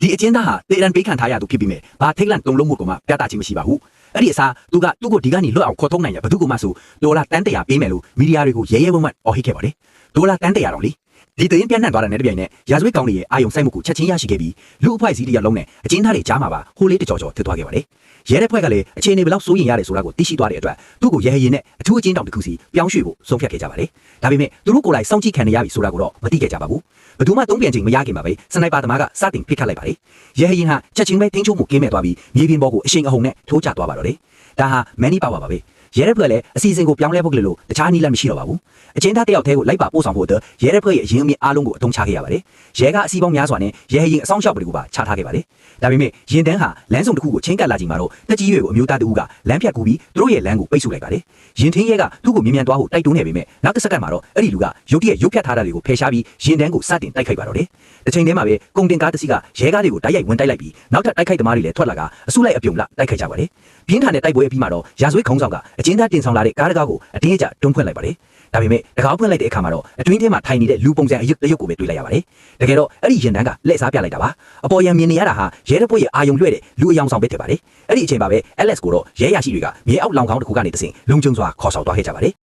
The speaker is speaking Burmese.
ဒီအကျဉ်းသားဟာတေရန်ပေးခံထားရသူဖြစ်ပြီးမြဲဘာထိတ်လန့်တုံလုံးမှုကမှပြတာချင်းမရှိပါဘူးအဲ့ဒီအစားသူကသူ့ကိုဒီကနေလွတ်အောင်ခေါ်ထုတ်နိုင်ရဘသူကမှဆိုဒေါ်လာတန်း100ပေးမယ်လို့မီဒီယာတွေကိုရဲရဲဝံ့ဝံ့အော်ဟစ်ခဲ့ပါတယ်ဒေါ်လာတန်း100တော့လေဒီတရင်ပြန့်နှံ့သွားတဲ့နဲ့တပြိုင်နက်ရာဇဝတ်ကောင်တွေရဲ့အာယုံစိုက်မှုကိုချက်ချင်းရရှိခဲ့ပြီးလူအဖွဲ့အစည်းတစ်ရပ်လုံးနဲ့အကျဉ်းသားတွေကြားမှာပါဟိုလေးတကြော်ကြော်ထစ်သွားခဲ့ပါတယ်ရဲတဲ့ဖွဲ့ကလည်းအခြေအနေဘယ်လောက်စိုးရင်ရတယ်ဆိုတာကိုသိရှိသွားတဲ့အတွက်သူ့ကိုရဲရဲနဲ့အထူးအကျဉ်းတောင်တစ်ခုစီပြောင်းရွှေ့ဖို့ဆုံးဖြတ်ခဲ့ကြပါတယ်ဒါပေမဲ့သူတို့ကိုယ်တိုင်စောင့်ကြည့်ခံနေရပြီဆိုတာကိုတော့မသိခဲ့ကြပါဘူးဘယ်သူမှသုံးပြန်ချိန်မရခင်မှာပဲစနိုက်ပါသမားကစတင်ပစ်ခတ်လိုက်ပါတယ်ရဲရဲဟာချက်ချင်းပဲတင်းချုံမှုကင်းမဲ့သွားပြီးမြေပြင်ပေါ်ကိုအရှိန်အဟုန်နဲ့ထိုးကျသွားပါတော့တယ်ဒါဟာမန်နီပါဝါပါပဲရဲတဲ့ဖွဲ့လည်းအစီအစဉ်ကိုပြောင်းလဲဖို့ကလေးလို့တခြားနည်းလမ်းမရှိတော့ပါဘူးအချင်းသားတယောက်တည်းကိုလိုက်ပါပို့ဆောင်ဖို့အတွက်ရဲတဲ့ဖွဲ့ရဲ့အရင်အမြင့်အားလုံးကိုအသုံးချခဲ့ရပါတယ်ရဲကအစီပေါင်းများစွာနဲ့ရဲရင်အဆောင်ရှောက်တွေကိုပါချထားခဲ့ပါတယ်ဒါပေမဲ့ရင်တန်းဟာလမ်းစုံတစ်ခုကိုချင်းကပ်လာချိန်မှာတော့တက်ကြီးရွယ်ကိုအမျိုးသားတဦးကလမ်းဖြတ်ကူးပြီးသူတို့ရဲ့လမ်းကိုပိတ်ဆို့လိုက်ပါတယ်ရင်ထင်းရဲကသူ့ကိုမြ мян သွားဖို့တိုက်တွန်းနေပေမဲ့နောက်တစ်စက္ကန့်မှာတော့အဲ့ဒီလူကရုတ်တရက်ရုပ်ဖြတ်ထားတာတွေကိုဖယ်ရှားပြီးရင်တန်းကိုစတင်တိုက်ခိုက်ပါတော့တယ်တစ်ချိန်တည်းမှာပဲကုန်တင်ကားတစ်စီးကရဲကားတွေကိုတိုက်ရိုက်ဝင်တိုက်လိုက်ပြီးနောက်ထပ်တိုက်ခိုက်သမားတွေလည်းထွက်လာကအစုလိုက်အပြုံလိုက်တိုက်ခိုက်ကြပါတယ်ပြင်းထန်တဲ့တိုက်ပွဲအပြီးမှာတော့ရာဇဝတ်ခုံးဆောင်ကအကျဉ်းသားတင်ဆောင်လာတဲ့ကားတကားကိုအတင်းအကျပ်တွန်းဖွင့်လိုက်ပါတယ်ဒါပေမဲ့တကားဖွင့်လိုက်တဲ့အခါမှာတော့အတွင်းထဲမှာထိုင်နေတဲ့လူပုံစံအယုတ်တရုတ်ကိုပဲတွေ့လိုက်ရပါတယ်တကယ်တော့အဲ့ဒီရင်တန်းကလက်စားပြလိုက်တာပါအပေါ်ရံမြင်နေရတာဟာရဲတပ်ဖွဲ့ရဲ့အာယုံလွှဲတဲ့လူအယောင်ဆောင်ပဲဖြစ်ပါတယ်အဲ့ဒီအချိန်မှာပဲ LS ကိုတော့ရဲရရှိတွေကမြေအောက်လောင်ခေါင်းတစ်ခုကနေတဆင့်လုံခြုံစွာခေါ်ဆောင်သွားခဲ့ကြပါတယ်